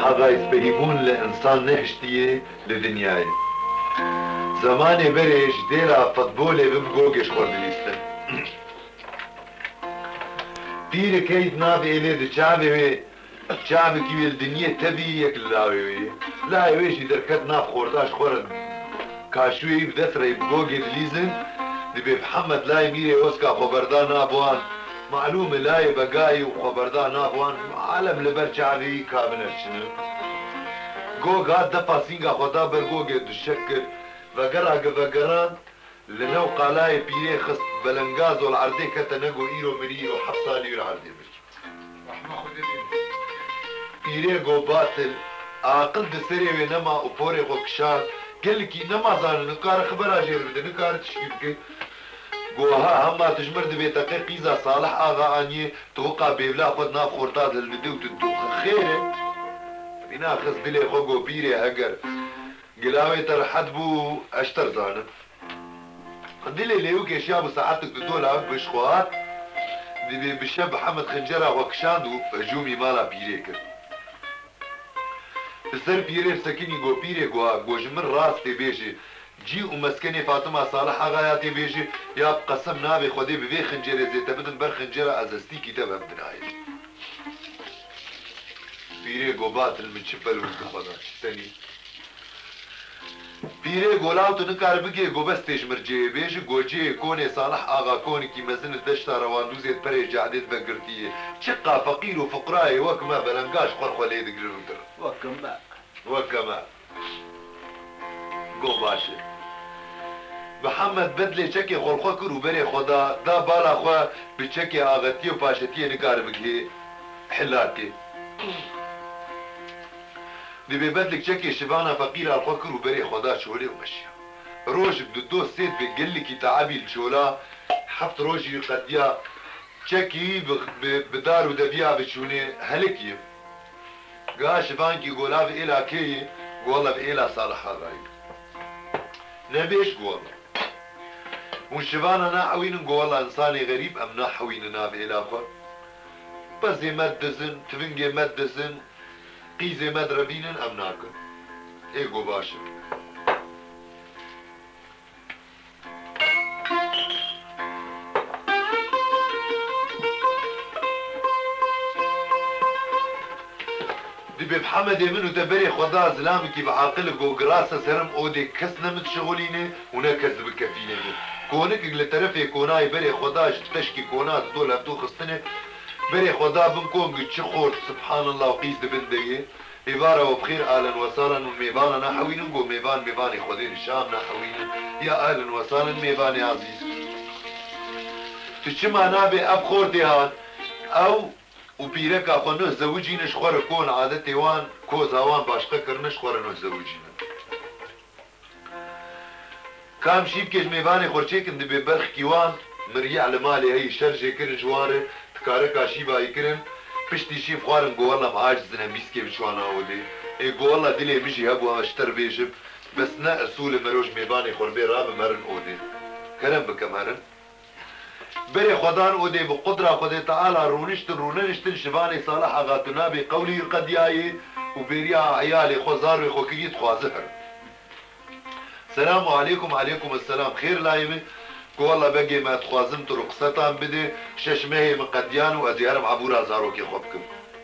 حقا يسبهيبون لإنسان نهشتيه لدنياي زماني بريش ديلا فضبولي بمقوقش خردليستن بيري كيد نافي إلي دي شعبي كيوي الدنيا تبي يكل لاوي لاوي شي دركت ناف خورداش خورد كاشوي بدثري بقوقي دليزن دي محمد لاي ميري اوسكا خبردان نابوان معلومة لاي بقاي وخبردان نابوان عالم لبر شعبي كامل الشنو قوق هاد دفع سينغا خدا برقوقي دشكر وقران لنو قالاي بيري خص بلنغاز والعردي كتنقو ايرو مريرو حفصالي والعردي رحمة خدتين بيري قو باطل عاقل دسري ونما وفوري غوكشان قلكي نما زان نكار خبرها جير بدا نكار تشكيبكي قوها هما تجمر دبي تقي قيزا صالح آغا اني توقع بيبلا خود ناف خورتاد للبدو تدوخ خيري بنا خص دلي خوغو بيري هقر قلاوي ترحد بو اشتر زانه دلي ليوك اشياء ساعتك تدولها بشخوات دي بشاب محمد خنجرة وكشاندو جومي مالا بيريكر السر بيري سكيني جو بيري جو جمر راستي بيجي جي ومسكني فاطمة صالح غاياتي بيجي يا بقسم نابي خدي ببي خنجرة زي تبدن بر خنجرة ازستي كتاب بدناي بيري جو باطل من شبل والقفضة تاني بيري قولاوتو نكار بقي قو بس تجمر جي بيجي قو جي كوني صالح آغا كوني كي مزن الدشتا رواندوزيت بري جعدت بقرتيه شقا فقير وفقراي وكما بلنقاش خرخولي دقرر ودر وكما قو باشي محمد بدلي شكي خلخوكر وبري خدا دا بالا خوا بشكي آغتيه وفاشتيه نكار بقي حلاتي دي ببدلك شكي شبانا فقيرة الخوكر وبري خدا شولي ومشيها روج بدو سيد بقلكي تعبي الشولا حفت روجي قديا شكي بدار ودبيا بشوني هلكي قا شبانكي قولا بإلا كي قولا بإلا صالح هذاي نبيش قولا وشبانا ناحوين قولا انساني غريب ام ناحوين بإلا خور بس مدزن تفنجي مدزن قيزة مدربين ام ناكل ايقو باشا دي بمحمد منو دبري خدا زلامكي بعاقلك وقراسة سرم اودي كسنا متشغوليني ونكز بكفيني كونك لطرفي كوناي بري خداش تشكي كونات دول هبتو خستني بري خدا بنكون قد شخور سبحان الله وقيس دبندقي عبارة وبخير اهلا وسهلا وميبانا نحوين نقو ميباني خدين الشام نحوين يا اهلا وسهلا ميباني عزيز تشما نابي اب خور ديهان او وبيرك اخو زوجي نشخور كون عادتي وان كوزاوان باشقه كرنش خور زوجي كام شيب كيش ميباني خورچيك اند ببرخ كيوان مريع لمالي هي شرجي كرن جواره تكاركا شيبا يكرن پشتی شیف خوارن گو والله معاجزن میسکی بشوانا ودي اي گو والله دلي مجي هبو اشتر بيجب بس نا اصول مروج ميباني خوربي راب مرن اودي كرم بكمرن بري خدان اودي بقدرة خدي تعالى رونشتن شباني صالح غاتنا بقولي قد ياي وبيريا عيالي خوزار وخوكيت خوازهر السلام عليكم وعليكم السلام خير لايمي والله بقي ما تخوازمت رقصتان بدي ششمهي من قديان وازيارم عبورا زاروكي خوبكم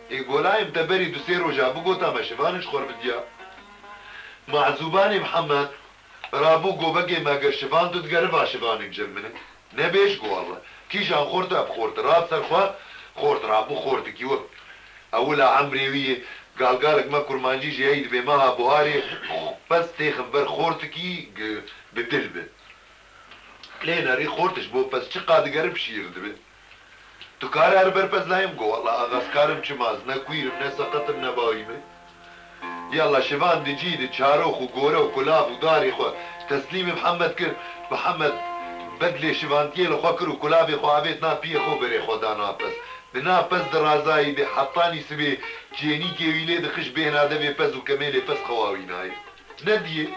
يقول هاي متبري دوسير وجابو قوتا ما شفانش خور بديا معزوباني محمد رابو قو بقي ما قر شفان دو تقربا شفانك جمنك نبيش قو والله كيش عن خورت اب خورت راب سرخوا خورت رابو خورتك يوه اولا عمري ويه قالك ما كرمانجي جايد بماها بوهاري بس تيخن بر خورتكي بدلبه لينا ري خورتش بو بس چقاد قرب شير دبي تو كار اربر بس لايم قو والله اغاز كارم چماز نكوير نسقط النبايمه يلا شبان دي جيد تشاروخ وقوره وكلاب وداري خو تسليم محمد بدلي شبانتيه لخوكر وكلابي خو عبيت نابي خو بري خو دانا بس بنا بس درازاي دي حطاني سبي جيني كي ويلي دخش بينا دبي بس وكمالي بس خواوين هاي نديه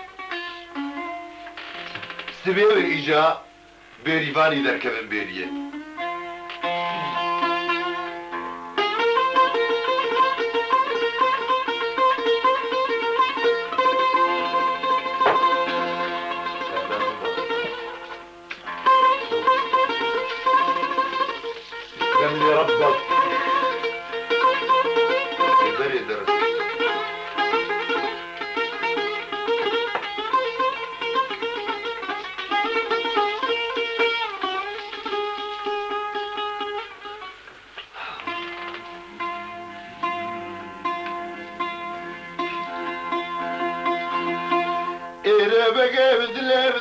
سبي اجا بيريفاني دركبن بيريه بقى بدلب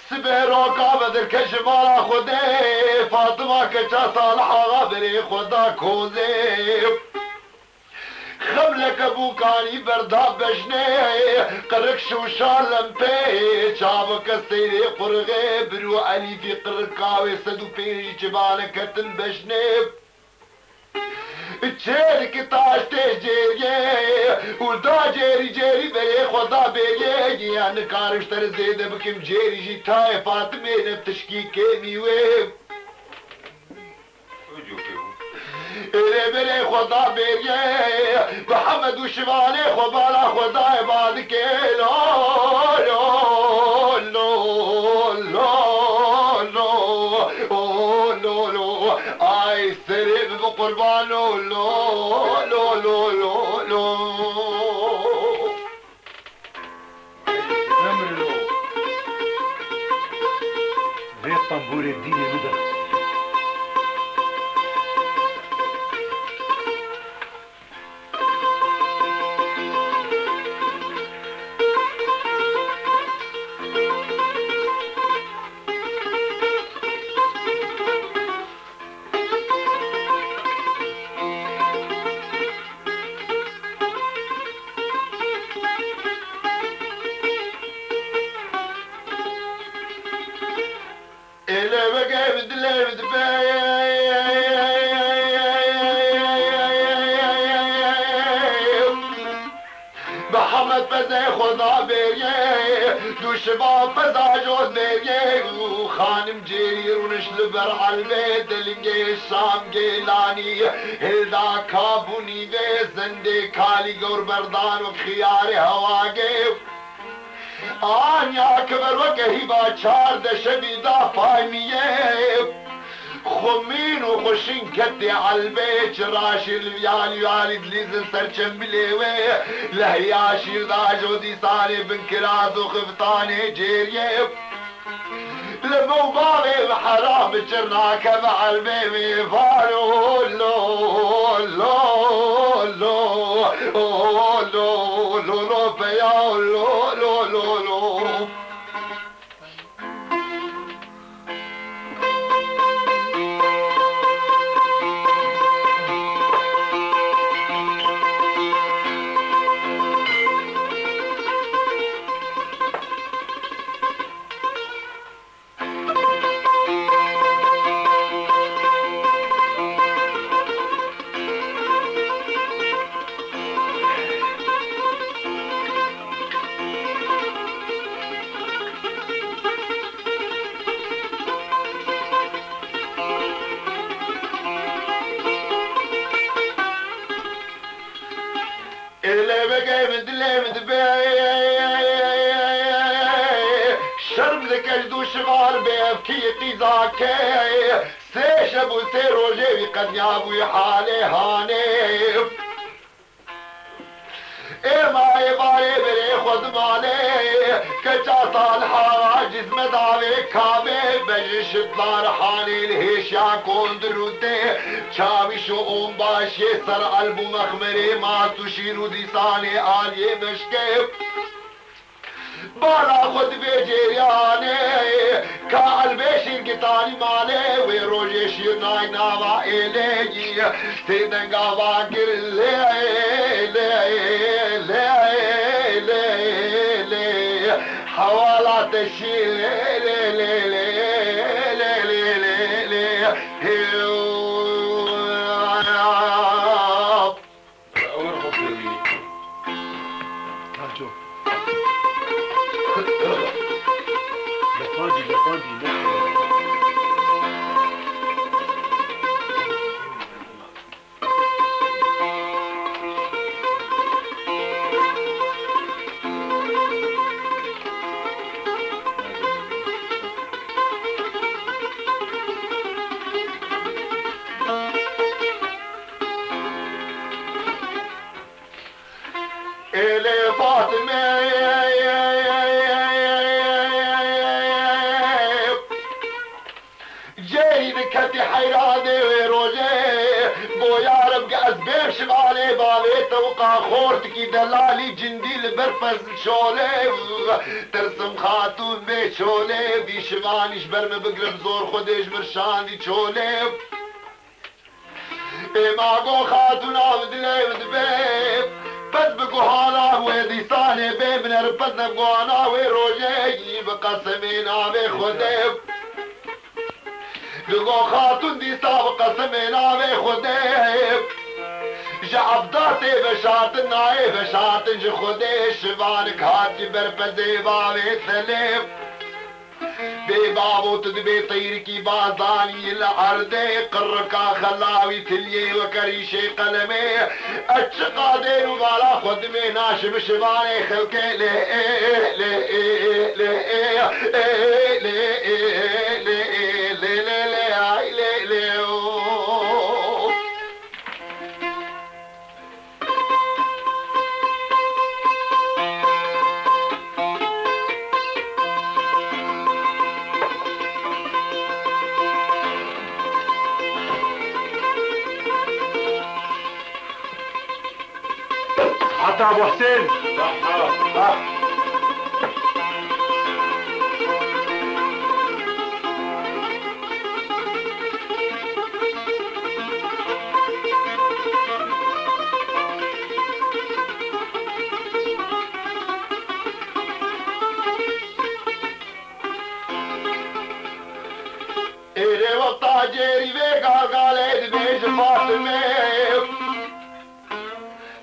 سبيرو قابد الكشمال خدي فاطمة كجا صالحة غابري خدا كوزي خملك ابو كاني برداب بجني قرك شو شالم بي شابك السيري قرغي برو علي في قرقاوي سدو بيري جبالك تنبجني تشيرك تاش تجيري ودا جيري جيري بري خدا بيري يعني كارش ترزيد بكم جيري جي تاي فاطمه نبتشكي كيمي ويب إلي بري خدا بيري محمد وشمالي خبالا خدا بعدك لو لو لو لو لو لو لو اي سرب بقربانو لو لو لو لو لو زي الطنبور الديني مدى محمد فزا خدا بيريه دو شباب فزا جود بيريه وخانم جيري ونشل برع البيت لنجي الشام جيلاني هلدا كابوني في زندي كالي قور بردان وخياري هواقي آنيا كبر وكهيبا چار دشبي دا فايميه خمين وخشين كتي عالبيت راشي الويالي ويالي دليز سرچن بليوه لهياشي دا جودي ساني بن كراز وخفتاني جيريه لمو بابي بحرام جرناك مع البيبي فارو لو لو لو لو لو لو فيا لو لو لو لو شرم لكجدو شمال بيبكي قيزاكي سيش ابو سيرو جيبي قد يابو حالي هاني ما يباري بري خد مالي كجا صالحة عاجز مداوي كامي بجش دلار حاني الهيش يكون درودي شاوي شو ام باشي سر قلبو مخمري ما تشيرو ديساني آلي مشكب بالا خود بجيرياني كالبي شرقتاني مالي ويروجي شيرناي ناوا إلي سيدنغا واكر لي حوالات الشير إلي فاطمة جاي بكتي حيراني وروجي از بمشم علي بالي توقع خورتكي دلالي جندي البرفز شولي ترسم خاتون بشولي بيشمانيش برم بقرب زور خودش مرشاندي شولي ماغو خاتون عبدلي ودبيب بس بقو هالا ويدي صاني بيب نربطنا بقوانا ويروجي بقسمين عبي خديب بقو خاتون دي صاب قسمين عبي خديب جعبداتي بشاتن عي بشاتن جي خدي شبانك هاتي بربزي بابي سليب ببابو تدبي طيركي بازاني العردي قركا خلاوي تلي وكريشي قلمي اتشقادين وبالا خدمي ناشم شباني خلقي لي لي لي لي لي لي لي حتى ابو حسين إيري وقتا جيري بيقا قالت بيش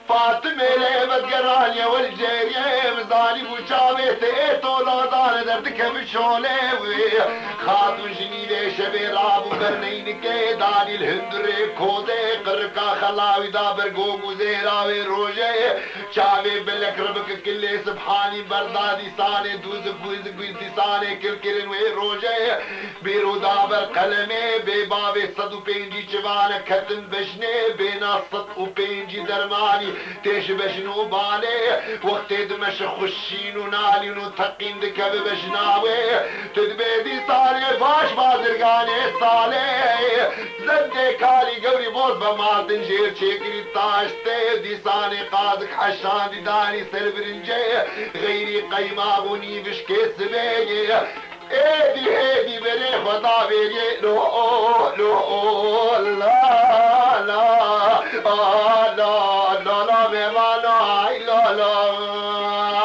فاطمة ليبت قرانيا والجيرية مزاني وشامت ايتو لوطان دردك بشوليوي خاتون جنيدة شبي رابو برنين كيداني الهندري كودي قرقا خلاوي دابر قومو زيراوي روجي شامي بلك ربك كلي سبحاني بردادي ساني دوزك ويزك ويزدي ساني كل كلن وي روجي بيرو دابر قلمي ببابي صدو بينجي شبانة كتن بشني بينا صد وبينجي درماني تيش بشنو بالي وقت دمش خشين ونالي ونتقين دكب بشناوي تدبيدي صالي باش بازرقاني صالي زدي كالي قوري بوز بمازن جير شكري تاشتي دي صاني قادك حشان دي داني سلبرنجي غيري قيماغوني بشكي سبيجي ايدي ايدي بلي خدا بيجي لو لو لا لا لا لا لا بمانا لا لا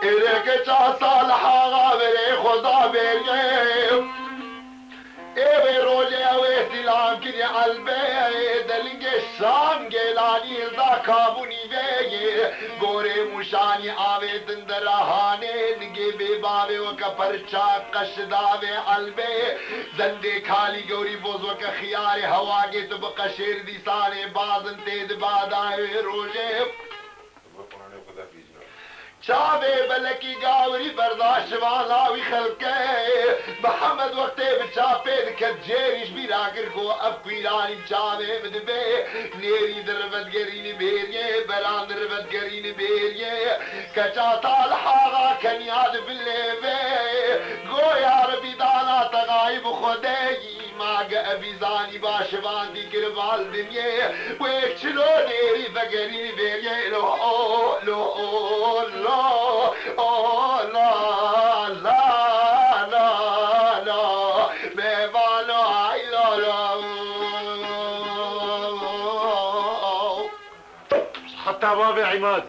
إليك صالح غابري خدا بيجي إيه روجي ويتي لانكني قلبي دلنج الشام جيلاني ذاكابوني بيجي غوري مشاني آوي دندرهاني نجي ببابي وكبرشا قشداوي قلبي زندي خالي غوري بوز وكخياري هواجي تبقى شير دي ساني بازن تيد باداوي روجي شابي بلكي قاوري برداش والاوي خلقي محمد وقتي بتشافي كجيريش بيراقركو ابقيلاني شابي بدبي نيري دربت قريني بيريه بلان دربت قريني بيريه كجاتا الحاغا كنياد بالليبي قو يا ربي دانا تغايب خدي ماغ ابيزاني باشبان دي قربال دنيا ويك شلو نيري بقريني بيريه لو لو لا لا لا لا لا بيبالا لا لا حتى بابي عماد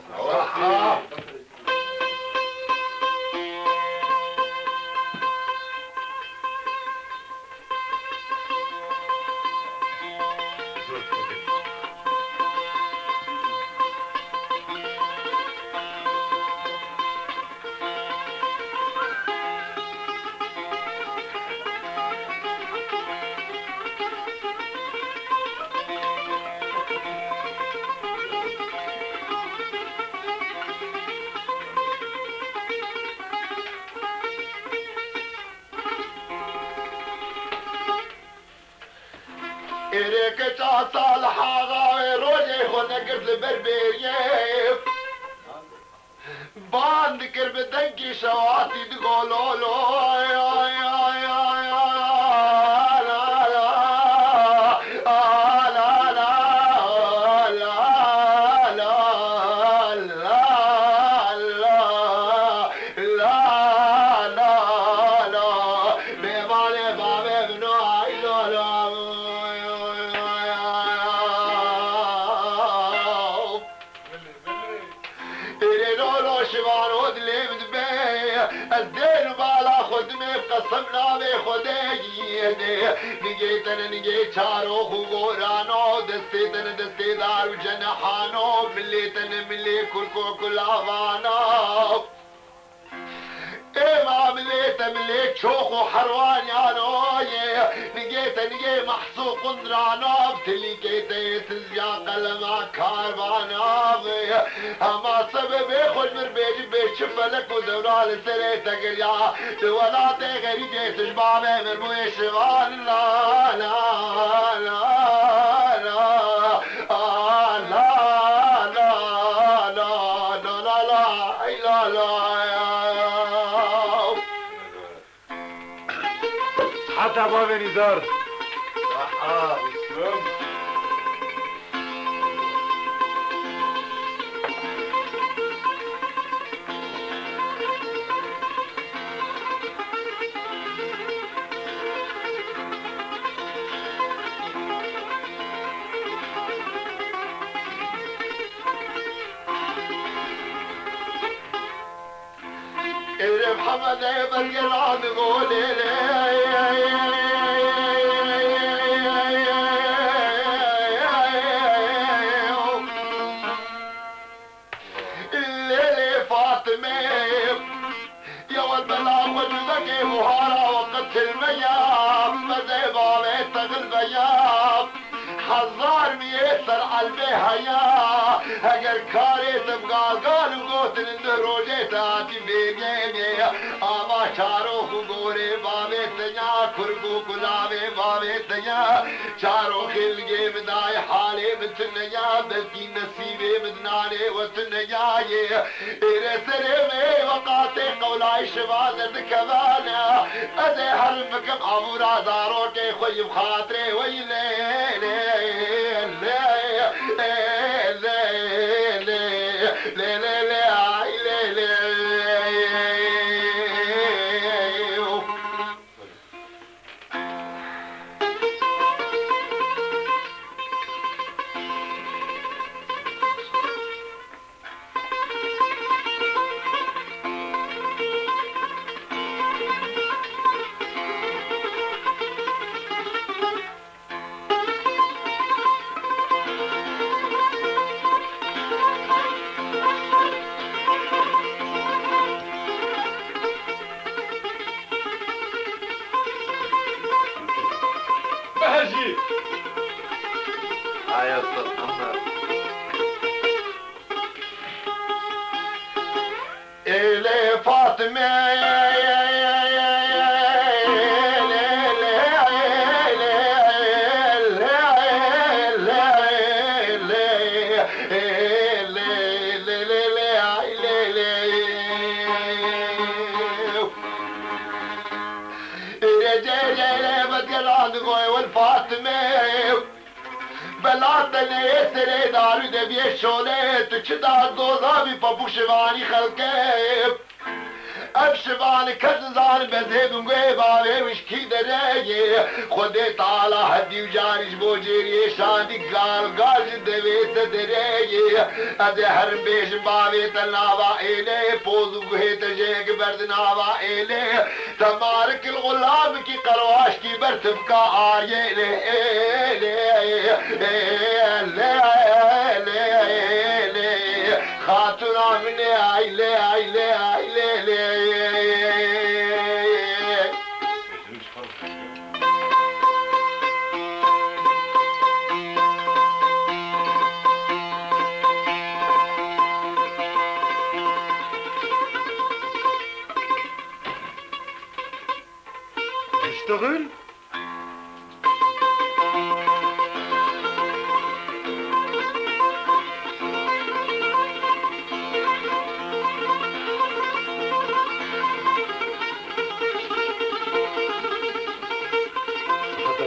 إيريك صالح غاوي روجي خلنا قرد البربرية باندكر بدنكي شواتي تقولوا له يا يا يا يا لا لا لا لا لا لا لا لا لا بيبالي بابي بنوعي لا شبان ودلي بدبي الدين بالا خدمي بقسمنا بخدي نجيت انا نجيت شاروخ وغورانو دستيت انا دستي دار وجنحانو مليت انا ملي كل افانو ايه ما مليت شوخ وحروان يا نوية نجي محسوق نرانو بتلقيت تزياق لما كاربانو اما سبب يخل مربيج بيشفلك ودورال سريتك يا ولا تغري جيت شبابي مرموي شغال لا لا لا لا لا لا لا لا لا لا حتى بابي نزار صحة وسلام محمد بالقران قولي الليلة فاطمة يا والبلا وجدك مهارة وقت الميام مزي بابي تغل بيام حزار ميسر علبها يا اگر كاري تبقى قال وقوتن الدروجي تاتي بيجيني اما شاروخ وقوري بابي تنيا كركو كلابي بابي تنيا شاروخ الجي مداي حالي متنيا بلكي نسيبي مدناني وتنيا ايري سرمي وقاتي قولاي شبازة كمانا ازي حرمكم ابو رازاروكي خوي بخاطري ويلي بهجي يا استاذ محمد إلي فاطمة والفاطمة بلادني يسري دارو دبي شولت چدا دوزا بي پپوشواني خلقه ابشوان كززان بزهدن گوه باوه وشکی درگه خود تعالی حدی و جانش بوجیری شاندی گال دویت درگه از هر بیش باوه تلناوا ایله پوزو گوه تجیگ برد ناوا ایله تمارک الغلام کی قرواش کی برتب کا آئے خاتونا من عيلة اشتغل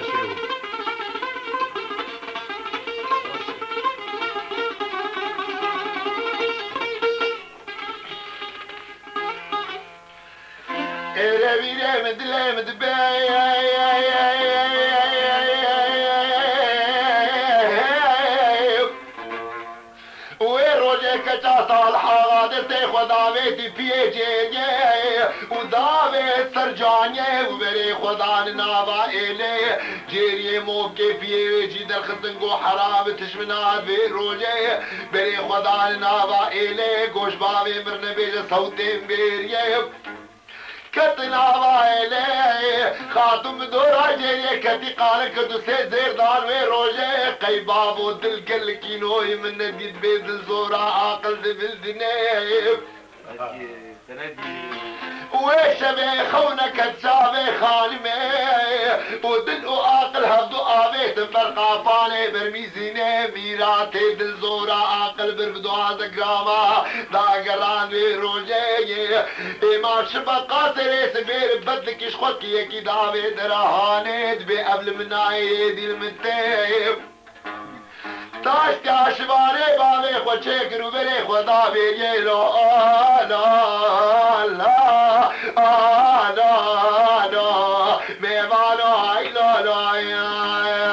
شو رويرة مدلة مدباي وروجه كتا صالحة غادرتي خداويتي بيجي وداويت سرجاني وبري خدان نابا إلي جيري موكي بيجي در خطنقو حرام تشمنا في روجه بري خدان نابا إلي قوش بابي مرنبيج صوتين بيريه كتنا وائله خاتم دورا جيري كتي قالك دوسي زيردان وي روجه قيباب ودل كل كينوي من نديد بيد الزورا عاقل بالذنيب وشبه خونك تسابي خالمي ودل عاقل هبدو آبيت برقافاني برميزيني ميراتي دل زورا عاقل بربدو عزقراما داقران وي روجي ما شبه قاسري سبير بدلك اشخوك يكي داوي دراهانيد بي قبل مناي دي المنتيب تاش تاش باري بابي خوچه کرو بری خدا بیگی لو آلا لا آلا لا میوانو ای لا لا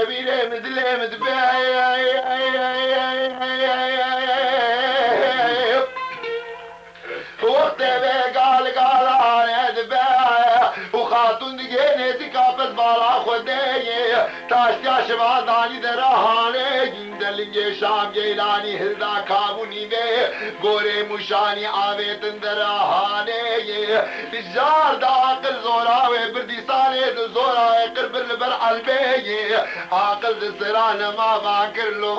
ربيله مدله مدباي وقت قال على دباي وخاتون دقيني تكابس بالا خدي تاش تاش بعداني دراهاني دلنجي شام جيلاني هردا كابوني بي غوري مشاني عابت دراهاني بجار دا عقل زوراوي بردي سالي زوراوي قربر لبر قلبي عقل دسران ما باكر لو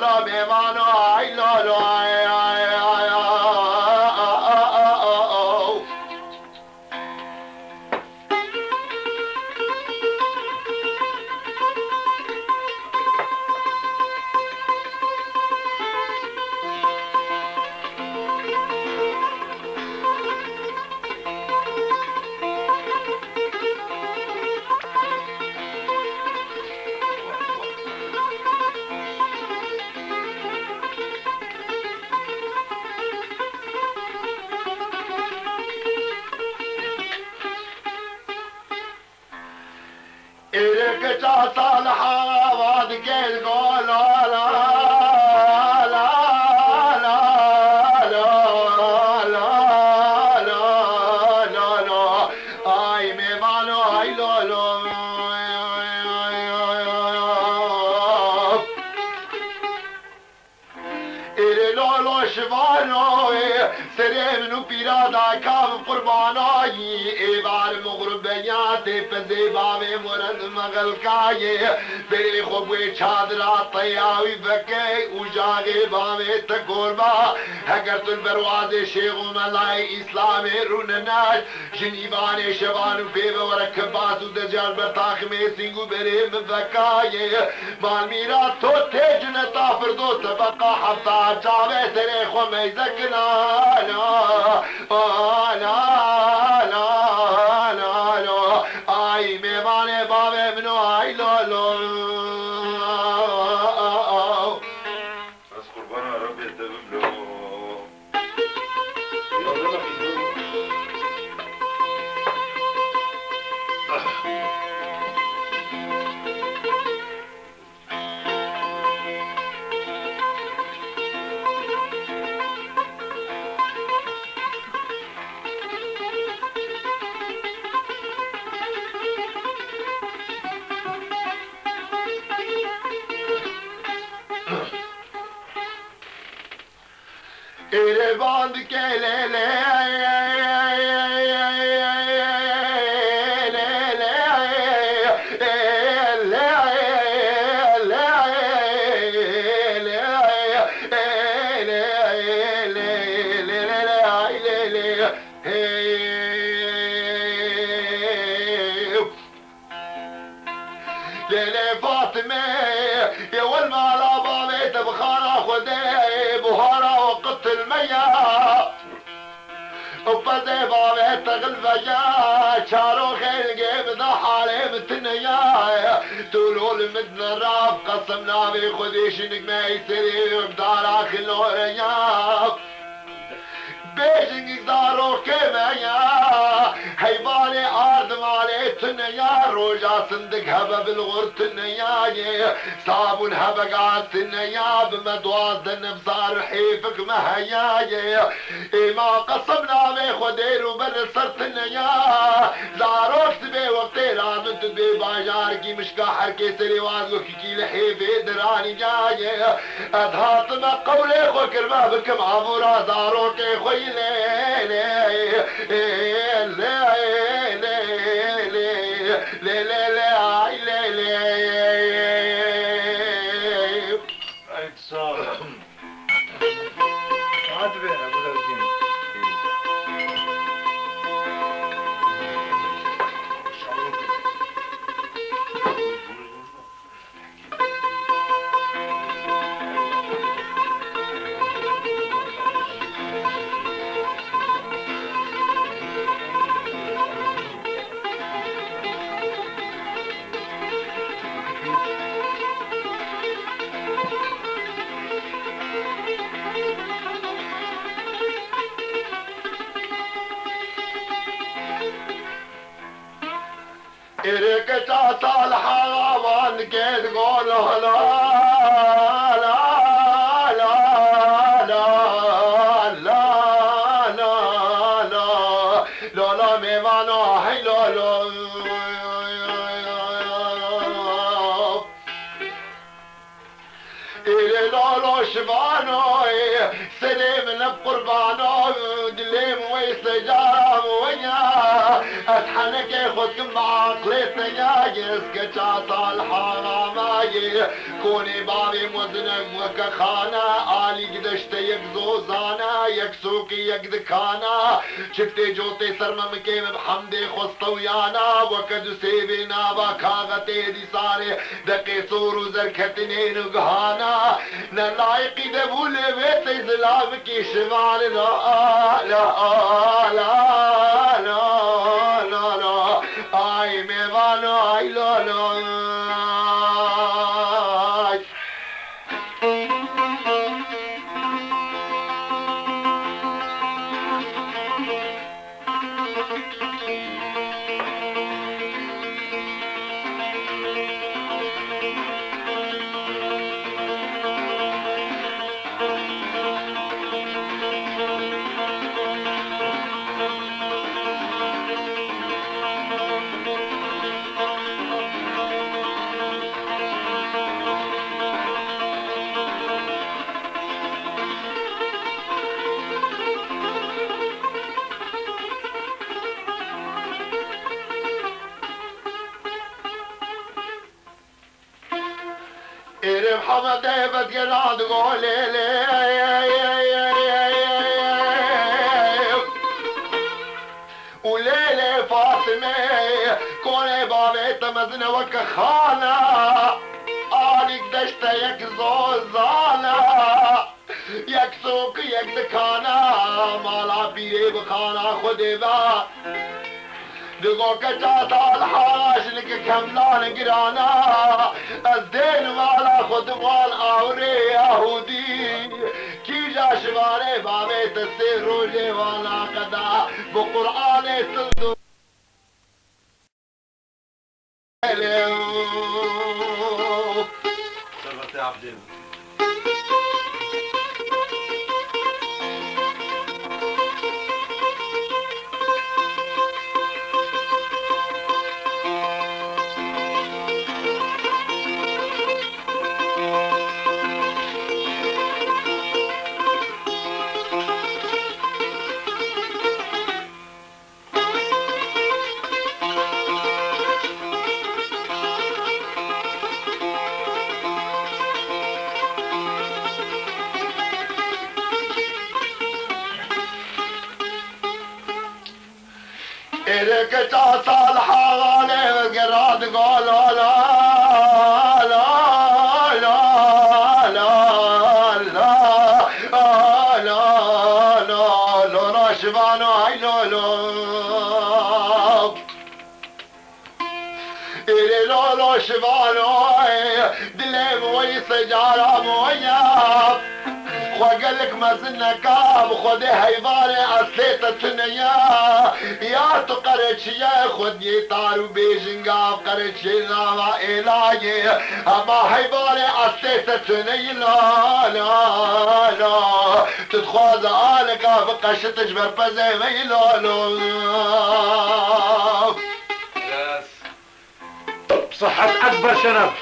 لا ميمانو اي لا إلك صالحة وادك القول لا لا لا لا لا لا لا اي ميمانو اي لولو لولو شبانو سريم نبيرادا كام قرباناي ايبار مغربيات فزيباوي مرد مغلقاي بيري خوبوي چادرا طياوي بكي وجاغي باوي تقربا هكرت البرواز شيخ ملاي اسلامي رونناش جنيباني شبانو بيبا وركبات ودجال برطاخمي سينغو بيري مفكاي مالميرا تو تيجن تافر دو تبقى حفظا جاوي سري خو ميزكنا لا لا لا اي ميمانه بابه منو اي لولو بس قربان ربي يتبم له إلي باندك ليلي فاطمة يا والمال بابيت بخارة خدي بهارة وقت المياه وفزي بابيت غلفجا شارو خيل جيب ذا حالي متنيا تقولوا لمدن الراب قسمنا بخديش انك ما يسري وبدار اخي الوريا بيجنك دارو كميا هيبالي ارض مالي تنيا روجا صندق هبا بالغر تنيا صابون هبا قاعد تنيا بمدواز دنب صار حيفك مهيا ما قسمنا بي خدير وبر صرت تنيا زاروك تبي وقتي لازم تبي باجاركي مشكا حركي سري وازو كي لحيفي دراني جاي ادهات ما قولي خو كرما بكم عمورا زاروك خوي إرك تعطى الحرام كي تقول لا لا لا لا لا لا لا لا ميمانو هي لا لا إلي لا لا شبانو سليم بقربانو دليم ويسجارم ويا أتحنك ياخدكم بعقلتنا يا يسكت عطا الحراماي كوني بابي مزنق وكخانا آلي قدشت يكزوزانا يكسوكي يكدكانا شفتي جوتي سرمم كيم بحمدي خسطويانا وكدو سيبنا بكاغتي دي ساري دقي صور وزركتنين وقهانا نلايقي دبولي بيتي زلامكي شمال لا لا لا لا لا لا اي ميمانو اي لا لا إرم حمد هبت يناد قولي وليلي فاطمة كوني بابي تمزن وكخانة آلك دشت يك زوزانة يك سوق يك دكانة مالا بيري بخانة خدي با دقو كجاتا الحاش لك كملان قرانا الدين والا خدوان آوري يهودي كي جا شواري بابي تسير روجي والا قدا بقرآن سندو صلت يا عبدين إليك صالحة غالي قراد قول لا لا لا لا لا لا لا راشبانو هاي لو لو إلي لو لو شبانو دلي موي سجارة مويا وقالك ما زلنا كاب خذي هيباني أسليت التنيا يا تقرش يا خذني طارو بيجنقاف قرش ناما إلاي أما هيباني أسليت التنيا لا لا لا تدخل آلك بقش تجبر بزي ميلو لو بصحة أكبر شرف.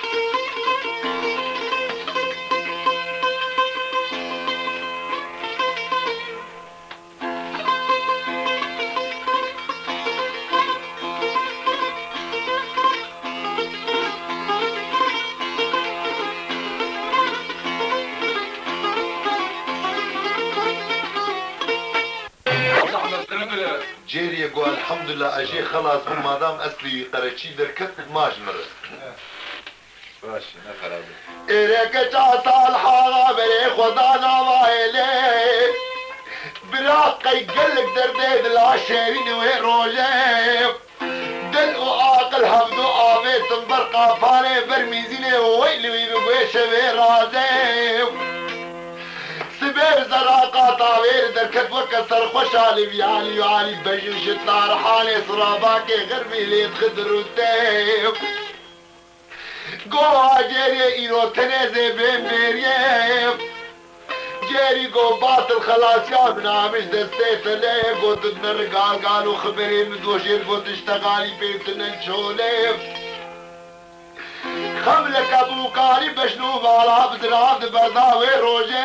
جيري يقول الحمد لله اجي خلاص ما دام اصلي قرشي دركت ماش مرة ماشي نخرب إليك صالحة بري خدا نوايلي براقي قلك درديد العشرين وين روجي دل وعاقل هبدو آميت مبرقة فاري برميزيني ويلي ويبقوش بيرازي سبير زراقة طاوير دركت وكسر خوشالي بيالي وعالي بجوش تطار حالي صراباكي غربي ليت خدر وتيب قوها جيري ايرو تنزي بين بيريب جيري قو باطل خلاص يا بنامش دستيت ليه قو تدن الرقال قالوا خبري مدوشير قو تشتغالي بيتنا الشوليب خملك ابو قالي بشنو بالا بدراد برداوي روجي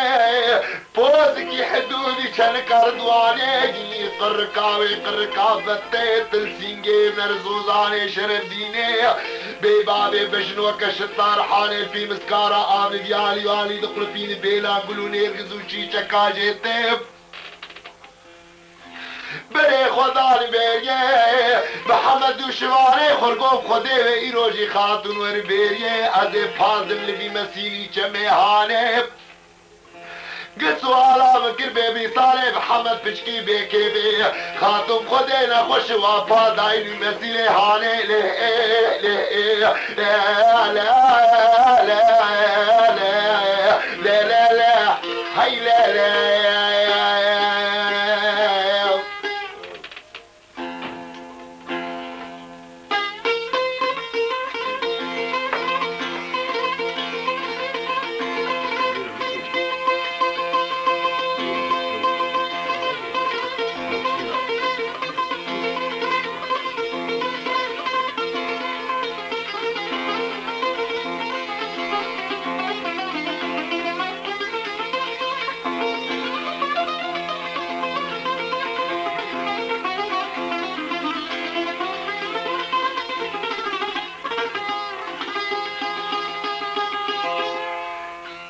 بوزكي حدودي كان كردواني قركاوي قركا بتيت السينجي مرزوزاني شرديني بيبابي بشنو كشطار حالي في مسكارة آبي بيالي والي دخل فيني بيلا قلوني رغزو شي چكاجي تيب بري خدان بيريه محمد وشواري خرقوب خدي وإيروجي خاتون وربيريه أزي فازم لبي مسيري چميهاني قصوا على مكر بيبي صالي محمد بشكي بيكي بي خاتم خدينا خوش وفا دايني مسيري هاني ليه ليه لا لا لا لا لا لا هاي لا لا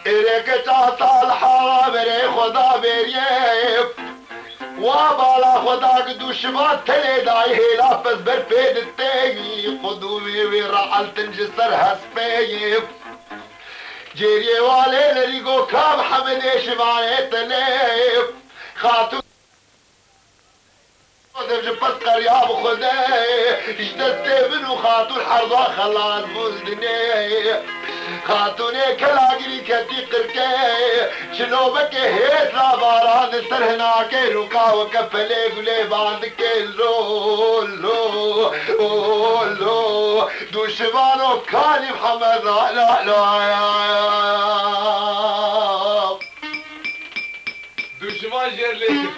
إليك صالحة بري خدا بريب وابالا خدا قدو شبات تلي داي هيلا بس برفيد التاقي قدومي ورعال تنجسر هسبيب جيري والي لريقو كاب حمدي شباني تليب خاتو درج بس قرياب خداي اجدت منو خاتو الحرضة خلاص بوزدني خاتوني كلاقري كتي قركي شنو بكي هيت لا باران سرهنا كي روكا وكفلي قولي باندك لو لو لو دوشبانو كاني محمد لا لا دوشمان جير ليك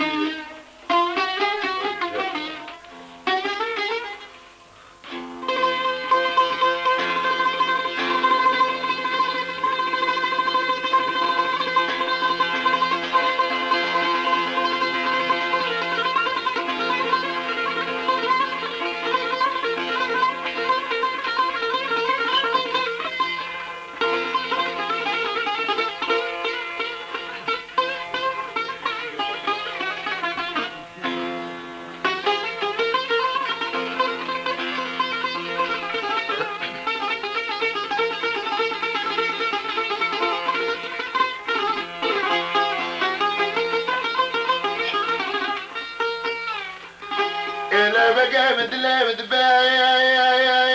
دليم دبيب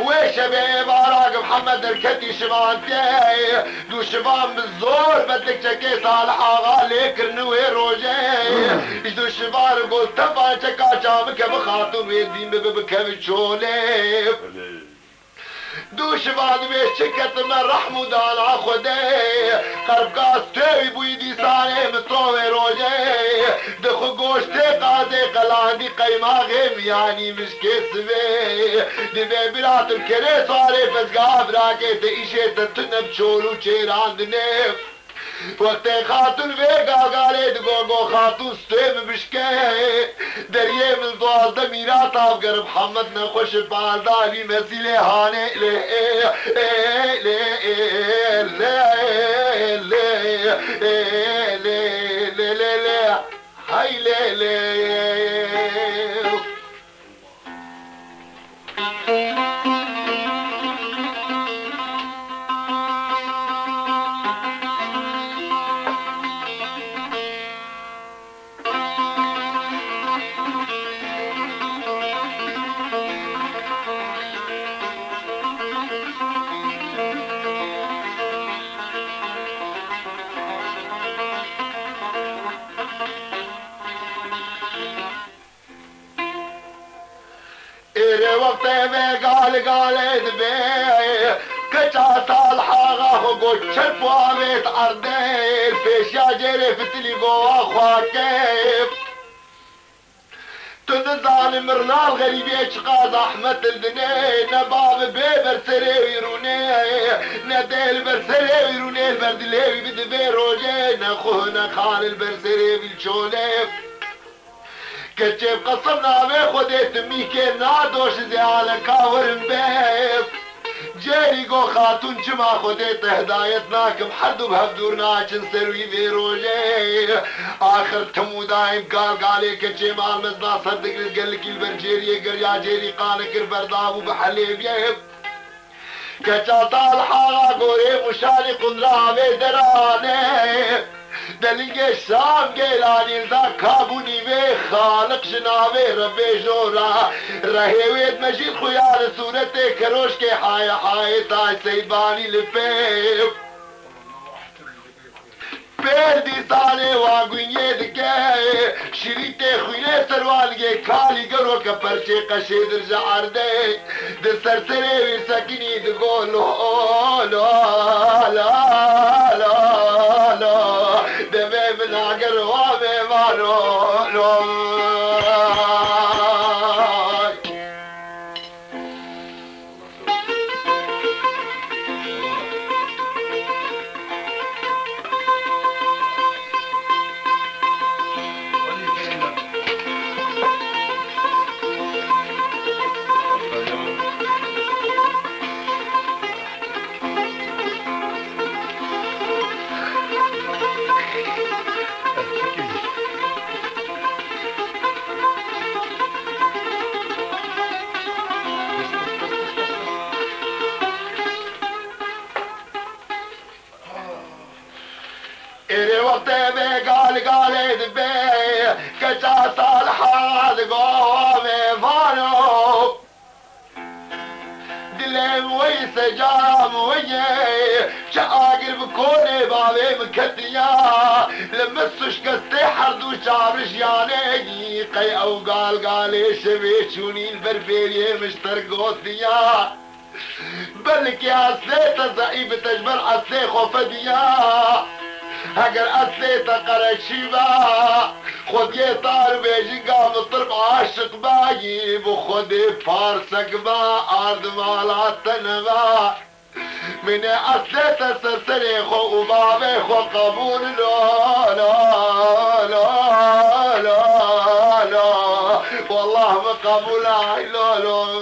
وشباب عراق محمد الكتي شبانتي دو شبان بالزور بدك شكي صالح غالي كرنوي روجي دو شبان قلت تفا شكا شامك بخاطم يدين بكم شولي دوش بعد بشكت من رحمودان عخدي قرب قاس تاوي بويدي ساني مطوي روجي دخو قوشتي قادي قلاندي قيمة غيم يعني مش كسبي دبي بلات الكري صاري فزقا براكي تيشي تتنب شولو چيران دنف وقت خاتون ویگا گاله دگو خاتون ستویم بشکه دریه من دوازده میرا تاب گر محمد نخوش بالداری مسیله هانه لی لی لی لی لی لی هاي لی لی وقت میں گال گالے دبے کچا سال حاغا ہو گو چل پواویت اردے پیشا جیرے فتلی گو آخواکے تن ظالم رنال غریبی چقاز احمد الدني نباب بي برسري روني نديل برسري روني البردلي بدبي روجي نخونا خال البرسري بالشولي كتشيب قصرنا بخديت ميكي نادوش زيالة كاورن بيب جيري قو خاتون جما خديت هدايتناكم حردو بهبدورنا چنسروي في روجي آخر تمو دايم قال كتشي مال مزنا صدق لقلك البرجيري قريا جيري قانك البردابو بحلي بيب كتشا طال حالا قوري مشالي قدرا بدراني دلنگه شام گیلانی دا کابونی وی خالق جناوی ربی جورا رهیوید مجید خویار صورت کروش کے حای حای تاج سیدبانی لپیب پیر دیسانے واگوینی دکے شریط خوینے سروالگے کالی گرو کا پرچے قشی در جعر دے در سرسرے ویر سکنی دگو لو لو لا لا لا دبے مناگر وامے مارو لو كجا صالحة قومي فانو دلم ويسجام ويا شاقر بكوني بابي مكتيا لمسوش كستي حردو شعرش يعني قي او قال شبي شوني البربيري مشترقوتيا بلك يا سليتا زعيب تجبر عسلي خوفديا اگر اصلی تا قرشیبا خود یه تار بیجی گام طرب عاشق باگی بو خود فارسک با آرد مالات تنبا من اصلی تا سرسری خو و بابی خو قبول لا لا لا لا لا والله مقبول لا لا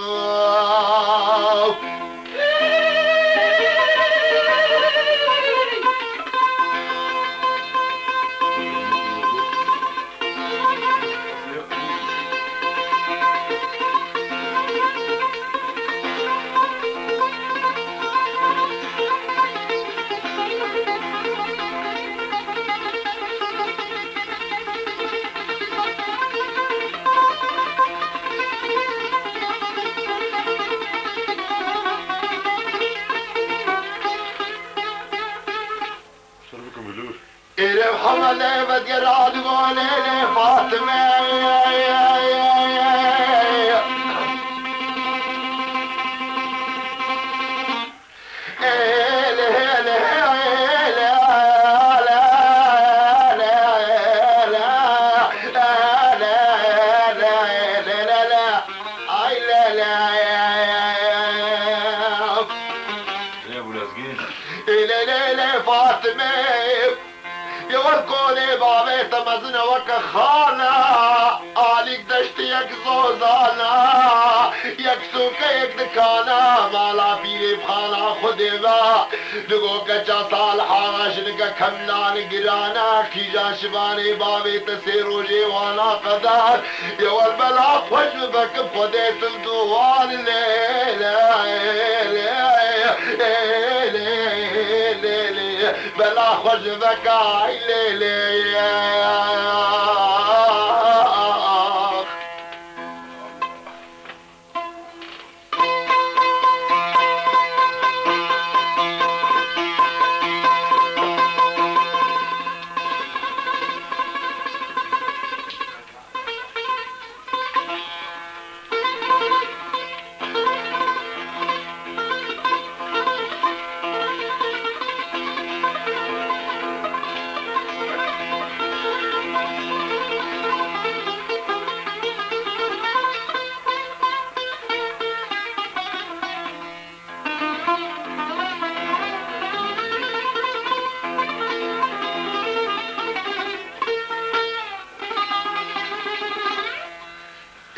محمد بتقرا تقول لي فاطمه يوركوني بابي تمزنا وكخانا عليك دشتيك زوزانا يكسوك يكدكانا مالا بيري بخانا خدي با دقو كجا صالحا عشنك كملان قرانا كيجا شباني بابي تسيرو جيوانا قدار يور بلا خوش بك بخديت الدوان ليلي بلا خوش ذكاي ليلي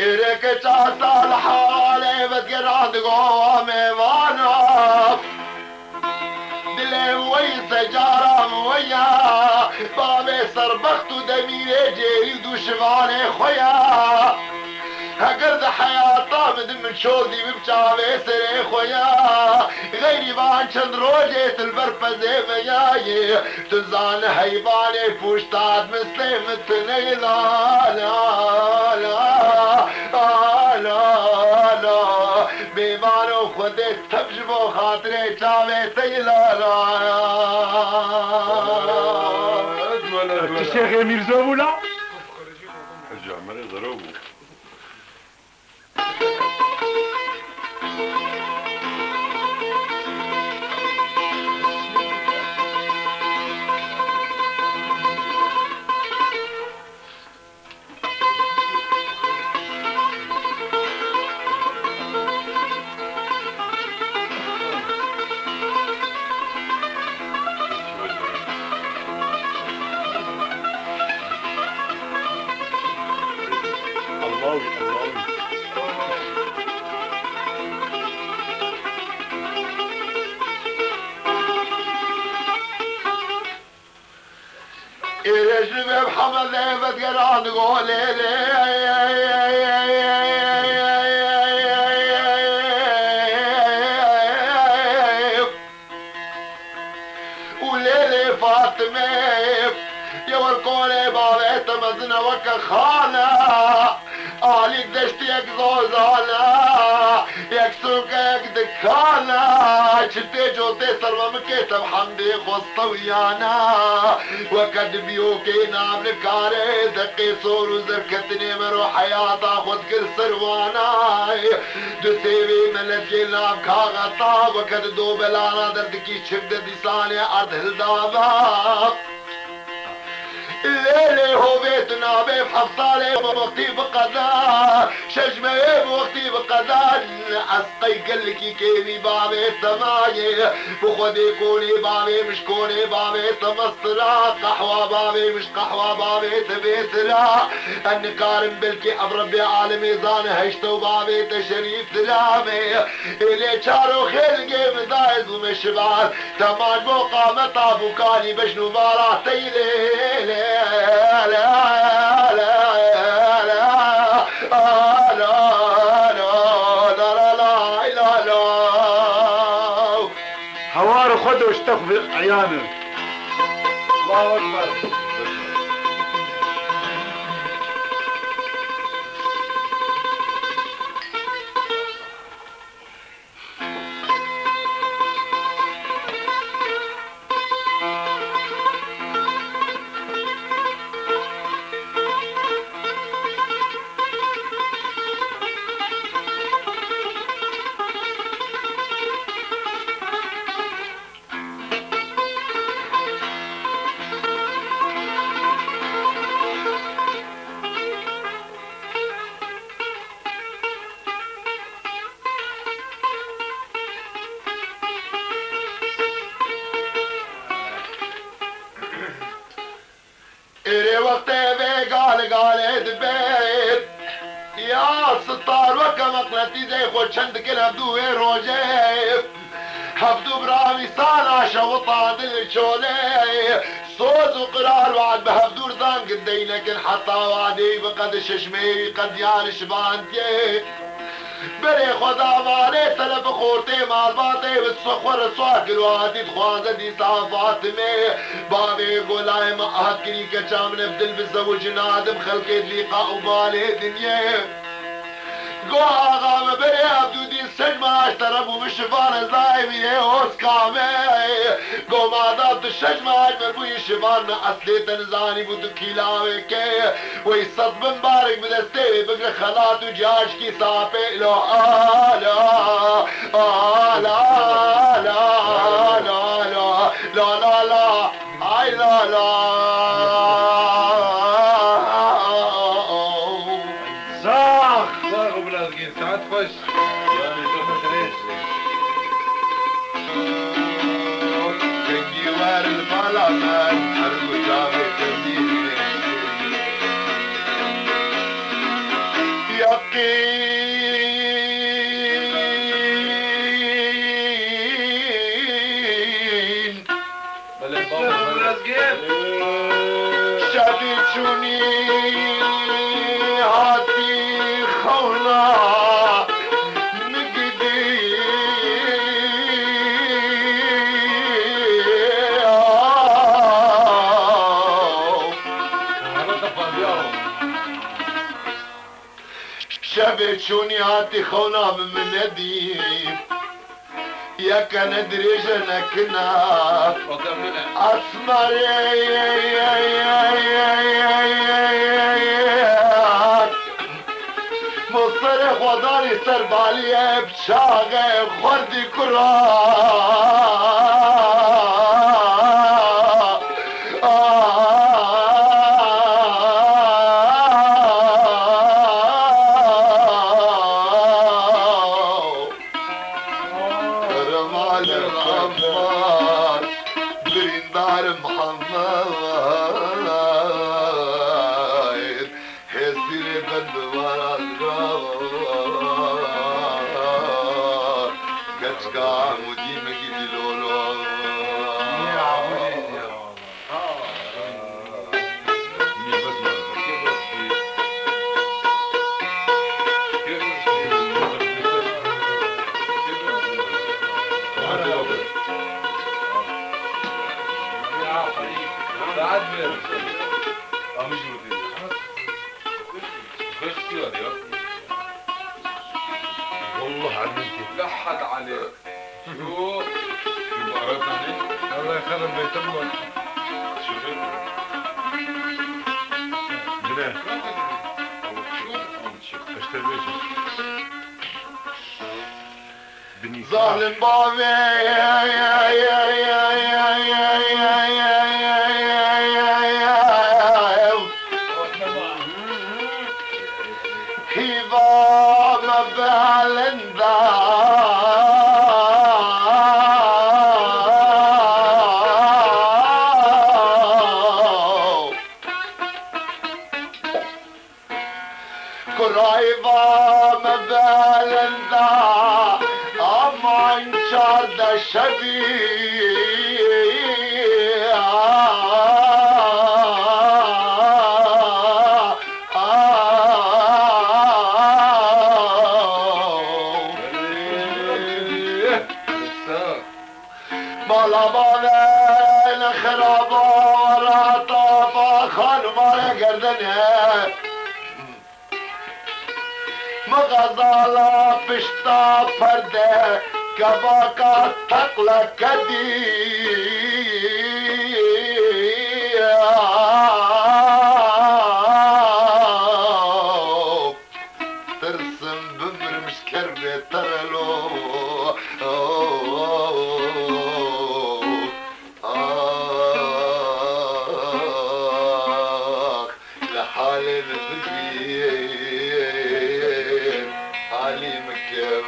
إليك تعطى الحالي بتقرأ تقومي وانا دلي موي سجارة مويا بابي صربخت ودميري جيد وشفاني خويا هقرد حياة مدن من شوزي ببجابي سري خويا غيري بان شند روجيت البرفزي مياي تزان هيباني فوشتاد مسلم التني لا لا لا لا لا بيبانو خودي تبجبو خاطري جابي سيلا لا الشيخ امير زوبولا حج عمري ضربه يجب محمد بتقرا تقول وليلي فاطمه يوركوني بابي تمزنا وكخانا عليك دشتيك زوزانا يكسوك دكانا شتي جوتي سرما مكيتب حمدي خصة ويانا وكد بيوكي نام نكاري دقي صور وزركتني مرو حياتا خد كل سروانا دسيبي ملت جينا بكاغتا وكد دو بلانا دردكي شبد ديساني ارض هلدابا الليلي هو بيتنا بيب حصالي وقتي بقضاء شجمة بوقتي بقضاء عسقي قلكي كيفي بابي السماية بخدي كوني بابي مش كوني بابي تمصرا قحوة بابي مش قحوة بابي تبيسرا النكارم بلكي أبربي عالمي زان هشتو بابي تشريف سلامي اللي شارو خلقي مدايز ومشبال تمان مقامة بوكاني بشنو بارا تيلي لا لا لا لا حوار خد واشتق بعيانه الله اكبر وقتي بي قال دبيت يا ستار وكا مقلتي زي خود شند كل هبدو روجي هبدو برامي سانا شوطان دل شولي صوت وقرار وعد بهبدو رضان قدي لكن حتى وعدي بقد ششمي قد يان شبانتي بري خدا مالي سلف خورتي مال باطي بالصخور صواك الوادي تخوانزة دي صافاتمي بابي قولاي ما أهكري كجام نبدل بالزوج نادم خلقي لقاء وبالي دنيا قو آغا مبري عبدو دي السجمة اشتربو بالشفان زايمي هوس كامي قو ما دابت الشجمة اجمل بوي الشفان اصلي تنزاني بودو كيلاوي كي ويصد مبارك بدستي بقر خلات وجاش كي صافي لو آلا آلا لا لا لا لا لا لا اي لا لا ساعات خش يعني شوف ليش كجوار البرلمان حرب جامع كبير يقين شبيتوني هاتي خونا شبيتوني هاتي خونا من نديم يا كان دريجنا كنا اسمر مصرخ وداري سربالي بشاغ خردي كرا والله علمتي لحد عليك شو قرأت عليك الله يخرب بيت امك شوفت جنيه اشتريت ظالم بابي يا يا يا يا يا يا يا مغزالا پشتا پرده کباکا تقلا کدی ترسم بمرمش کرده ترلو لحالي نفسي علي مكر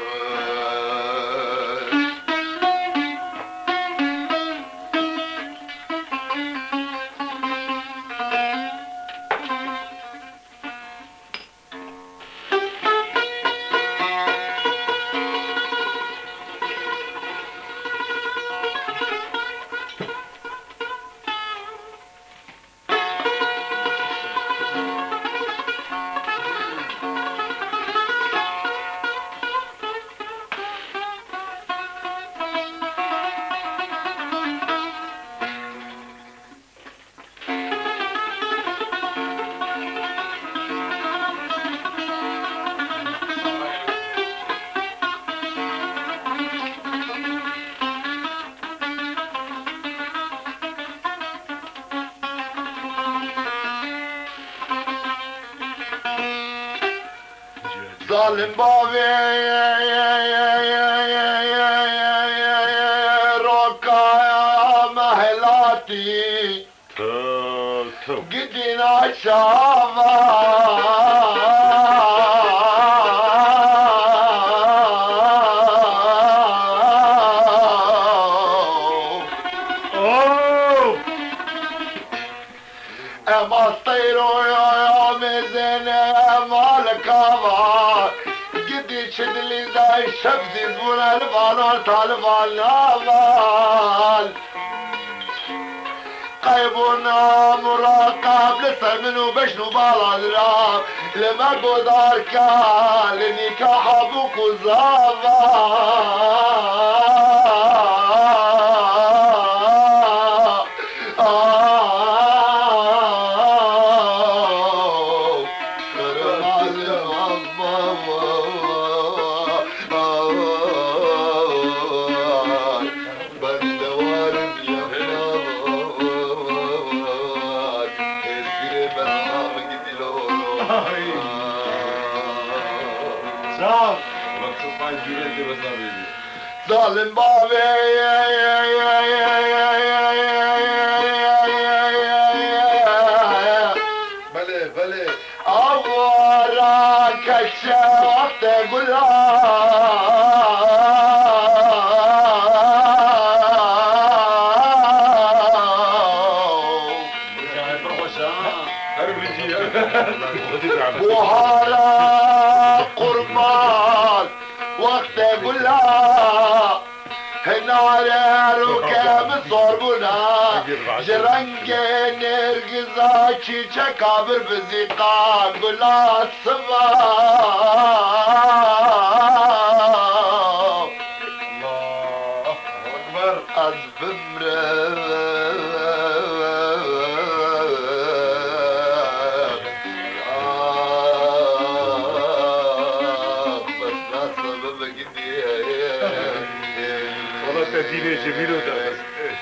ظالم بابي روكا يا مهلاتي قدنا شافا اما طيروا يا مزن مالك ما قدي شد لي زي شبزي زبون البانال طالبان نامال قيبونا مراقب لسه منو بشنو بالا دراب لما قدار كان لنكاح ابوك وزابا ظالم بابي بلي بلي أوراك الشوق وهارا قربان وقت قلا هنار ركام صربنا جرنج نرقزا چيچا كابر بزيقان قلا الصبا الله اكبر أزبمر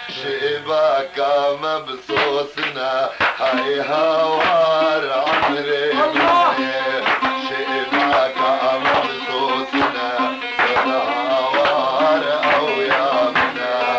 شباك مبسوسنا هاي هوار عمري شباك مبسوسنا صدى هوار او يا منا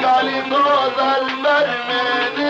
قالي طوز المرمد